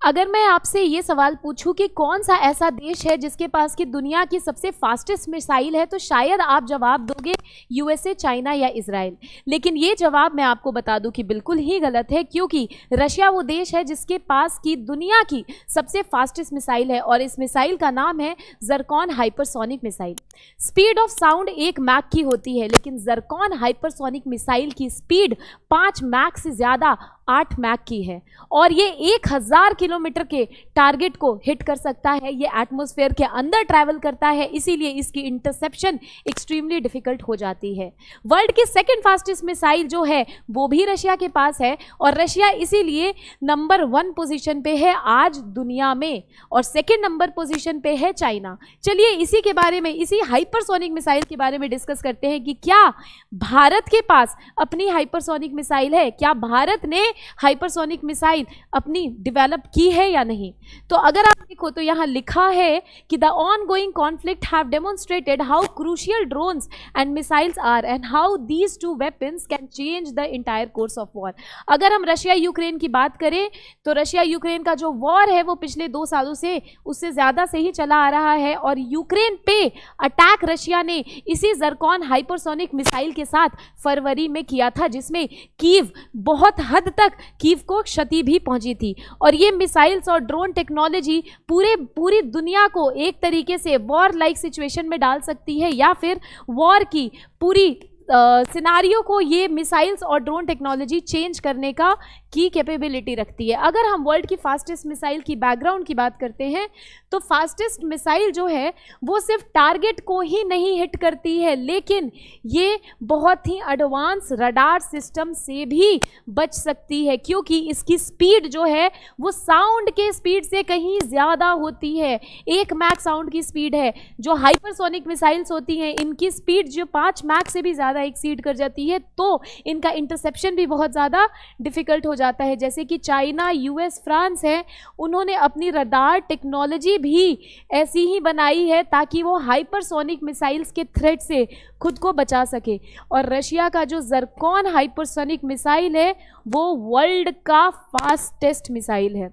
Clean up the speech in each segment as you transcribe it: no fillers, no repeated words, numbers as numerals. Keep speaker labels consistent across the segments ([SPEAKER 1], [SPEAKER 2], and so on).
[SPEAKER 1] अगर मैं आपसे ये सवाल पूछूं कि कौन सा ऐसा देश है जिसके पास की दुनिया की सबसे फास्टेस्ट मिसाइल है, तो शायद आप जवाब दोगे यूएसए, चाइना या इजराइल। लेकिन ये जवाब मैं आपको बता दूं कि बिल्कुल ही गलत है, क्योंकि रशिया वो देश है जिसके पास की दुनिया की सबसे फास्टेस्ट मिसाइल है और इस मिसाइल का नाम है Zircon hypersonic missile. Speed of sound 1 mach की होती है, लेकिन ज़रकॉन हाइपरसोनिक मिसाइल की स्पीड 5 मैक से ज़्यादा 8 मैक की है और ये 1000 किलोमीटर के टारगेट को हिट कर सकता है। ये एटमॉस्फेयर के अंदर ट्रैवल करता है, इसीलिए इसकी इंटरसेप्शन एक्सट्रीमली डिफिकल्ट हो जाती है। वर्ल्ड की सेकंड फास्टेस्ट मिसाइल जो है वो भी रशिया के पास है और रशिया इसीलिए नंबर 1 पोजीशन पे है आज दुनिया में और सेकंड नंबर पोजीशन पे है चाइना। चलिए इसी के बारे में, इसी हाइपरसोनिक मिसाइल के बारे में डिस्कस करते हैं कि क्या भारत के पास अपनी हाइपरसोनिक मिसाइल है, क्या भारत ने हाइपरसोनिक मिसाइल अपनी डेवलप की है या नहीं। तो अगर आप देखो तो यहाँ लिखा है कि the ongoing conflict have demonstrated how crucial drones and missiles are and how these two weapons can change the entire course of war. अगर हम रशिया यूक्रेन की बात करें तो रशिया यूक्रेन का जो वॉर है वो पिछले 2 सालों से उससे ज़्यादा से ही चला आ रहा है और यूक्रेन पे अटैक रशिया ने इसी ज़रकॉन हाइपरसोनिक मिसाइल के साथ फरवरी में किया था, जिसमें कीव बहुत हद तक कीव को क्षति भी पहुंची थी। और ये मिसाइल्स और ड्रोन टेक्नोलॉजी पूरी दुनिया को एक तरीके से वॉर लाइक सिचुएशन में डाल सकती है या फिर वॉर की पूरी सिनारियो को ये मिसाइल्स और ड्रोन टेक्नोलॉजी चेंज करने का की कैपेबिलिटी रखती है। अगर हम वर्ल्ड की फास्टेस्ट मिसाइल की बैकग्राउंड की बात करते हैं तो फास्टेस्ट मिसाइल जो है वो सिर्फ टारगेट को ही नहीं हिट करती है, लेकिन ये बहुत ही एडवांस रडार सिस्टम से भी बच सकती है, क्योंकि इसकी स्पीड जो है वो साउंड के स्पीड से कहीं ज़्यादा होती है। 1 मैक साउंड की स्पीड है। जो हाइपरसोनिक मिसाइल्स होती हैं इनकी स्पीड जो 5 मैक से भी ज़्यादा एक्सीड कर जाती है, तो इनका इंटरसेप्शन भी बहुत ज़्यादा डिफिकल्ट हो जाता है। जैसे कि चाइना, यूएस, फ्रांस है, उन्होंने अपनी रडार टेक्नोलॉजी भी ऐसी ही बनाई है ताकि वो हाइपरसोनिक मिसाइल्स के थ्रेट से खुद को बचा सके। और रशिया का जो ज़रकॉन हाइपरसोनिक मिसाइल है वो वर्ल्ड का फास्टेस्ट मिसाइल है।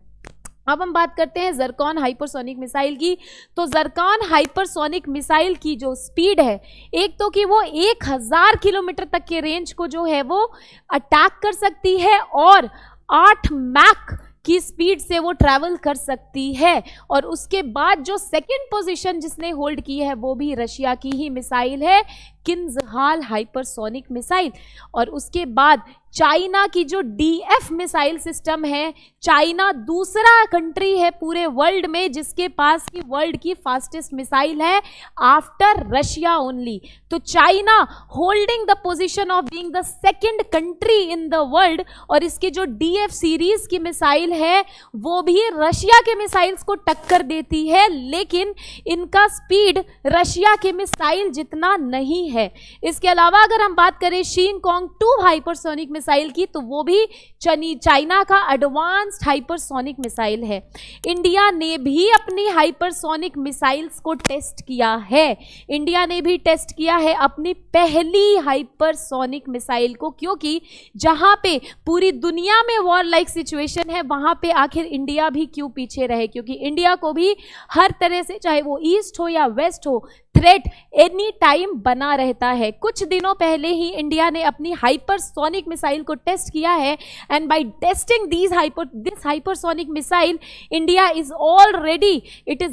[SPEAKER 1] अब हम बात करते हैं ज़रकॉन हाइपरसोनिक मिसाइल की। तो ज़रकॉन हाइपरसोनिक मिसाइल की जो स्पीड है, एक तो कि वो 1000 किलोमीटर तक के रेंज को जो है वो अटैक कर सकती है और 8 मैक की स्पीड से वो ट्रैवल कर सकती है। और उसके बाद जो सेकंड पोजीशन जिसने होल्ड की है वो भी रशिया की ही मिसाइल है, किंजहाल हाइपरसोनिक मिसाइल। और उसके बाद चाइना की जो DF मिसाइल सिस्टम है, चाइना दूसरा कंट्री है पूरे वर्ल्ड में जिसके पास की वर्ल्ड की फास्टेस्ट मिसाइल है आफ्टर रशिया ओनली। तो China holding the position of being the second country in the world. और इसकी जो DF सीरीज की मिसाइल है वो भी रशिया के मिसाइल्स को टक्कर देती है, लेकिन इनका स्पीड रशिया के मिसाइल जितना नहीं है। इसके अलावा अगर हम बात करें शिंगकोंग 2 हाइपरसोनिक मिसाइल की, तो वो भी चाइना का एडवांस्ड हाइपरसोनिक मिसाइल है। इंडिया ने भी अपनी हाइपरसोनिक मिसाइल्स को टेस्ट किया है। इंडिया ने भी टेस्ट किया है अपनी पहली हाइपरसोनिक मिसाइल को, क्योंकि जहां पे पूरी दुनिया में वॉर लाइक सिचुएशन है वहां पे आखिर इंडिया भी क्यों पीछे रहे, क्योंकि इंडिया को भी हर तरह से, चाहे वो ईस्ट हो या वेस्ट हो, थ्रेट एनी टाइम बना रहता है। कुछ दिनों पहले ही इंडिया ने अपनी हाइपरसोनिक मिसाइल को टेस्ट किया है and by testing this hypersonic missile India is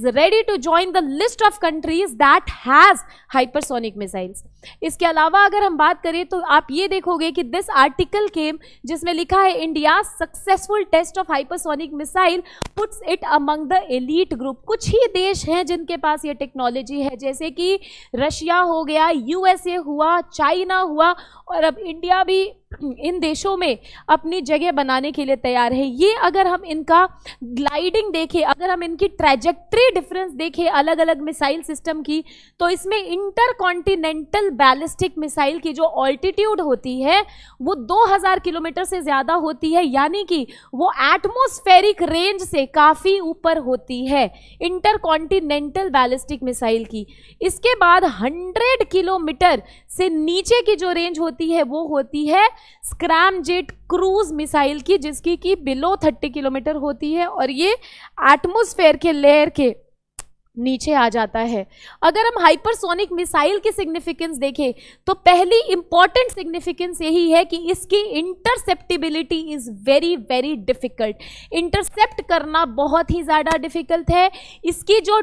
[SPEAKER 1] ready to join the list of countries that has hypersonic missiles. इसके अलावा अगर हम बात करें तो आप ये देखोगे कि दिस आर्टिकल केम जिसमें लिखा है India successful test of hypersonic missile puts it among the elite group. कुछ ही देश हैं जिनके पास ये टेक्नोलॉजी है, जैसे कि रशिया हो गया, यूएसए हुआ, चाइना हुआ, और अब इंडिया भी इन देशों में अपनी जगह बनाने के लिए तैयार है। ये अगर हम इनका ग्लाइडिंग देखें, अगर हम इनकी ट्रैजेक्टरी डिफरेंस देखें अलग अलग मिसाइल सिस्टम की, तो इसमें इंटरकॉन्टिनेंटल बैलिस्टिक मिसाइल की जो ऑल्टीट्यूड होती है वो 2000 किलोमीटर से ज़्यादा होती है, यानी कि वो एटमॉस्फेरिक रेंज से काफ़ी ऊपर होती है इंटरकॉन्टिनेंटल बैलिस्टिक मिसाइल की। इसके बाद 100 किलोमीटर से नीचे की जो रेंज होती है वो होती है स्क्रैमजेट क्रूज मिसाइल की, जिसकी कि बिलो 30 किलोमीटर होती है और ये एटमॉस्फेयर के लेयर के नीचे आ जाता है। अगर हम हाइपरसोनिक मिसाइल की सिग्निफिकेंस देखें तो पहली इंपॉर्टेंट सिग्निफिकेंस यही है कि इसकी interceptibility is very very difficult. Intercept करना बहुत ही ज़्यादा डिफिकल्ट है। इसकी जो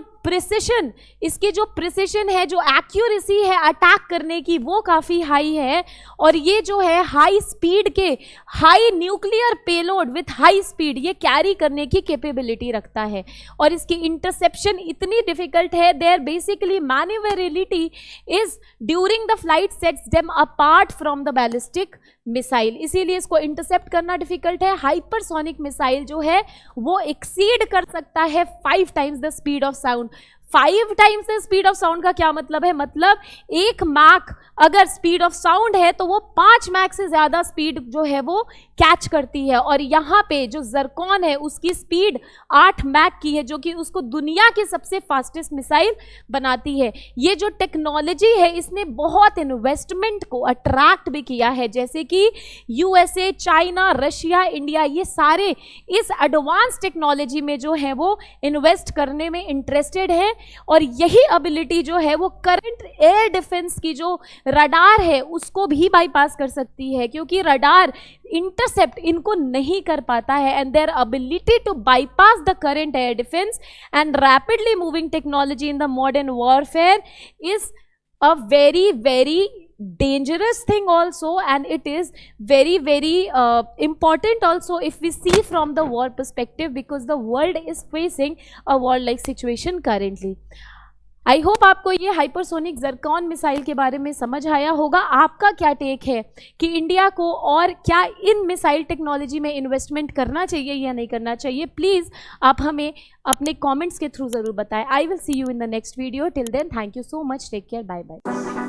[SPEAKER 1] प्रिसिशन है, जो एक्यूरेसी है अटैक करने की, वो काफ़ी हाई है। और ये जो है हाई स्पीड के, high nuclear payload with high speed ये कैरी करने की कैपेबिलिटी रखता है। और इसकी इंटरसेप्शन इतनी डिफिकल्ट है, their basically manoeuvrability is during the flight sets them apart from the ballistic missile, इसीलिए इसको इंटरसेप्ट करना डिफिकल्ट है। हाइपरसोनिक मिसाइल जो है वो एक्सीड कर सकता है 5 times the speed of sound. 5 times the speed of sound का क्या मतलब है? मतलब 1 मैक अगर स्पीड ऑफ साउंड है तो वो 5 मैक से ज़्यादा स्पीड जो है वो कैच करती है। और यहाँ पे जो ज़रकॉन है उसकी स्पीड 8 मैक की है, जो कि उसको दुनिया की सबसे फास्टेस्ट मिसाइल बनाती है। ये जो टेक्नोलॉजी है इसने बहुत इन्वेस्टमेंट को अट्रैक्ट भी किया है, जैसे कि यूएसए, चाइना, रशिया, इंडिया, ये सारे इस एडवांस टेक्नोलॉजी में जो है वो इन्वेस्ट करने में इंटरेस्टेड है। और यही एबिलिटी जो है वो करंट एयर डिफेंस की जो रडार है उसको भी बाईपास कर सकती है, क्योंकि रडार इंटरसेप्ट इनको नहीं कर पाता है। And their ability to bypass the current air defence and rapidly moving technology in the modern warfare is a very very dangerous thing also, and it is very very important also if we see from the war perspective, because the world is facing a war like situation currently. I hope आपको ये hypersonic ज़रकॉन missile के बारे में समझ आया होगा। आपका क्या टेक है कि इंडिया को और क्या इन मिसाइल टेक्नोलॉजी में इन्वेस्टमेंट करना चाहिए या नहीं करना चाहिए? प्लीज़ आप हमें अपने कमेंट्स के थ्रू ज़रूर बताएं। I will see you in the next video. Till then thank you so much, take care, bye bye.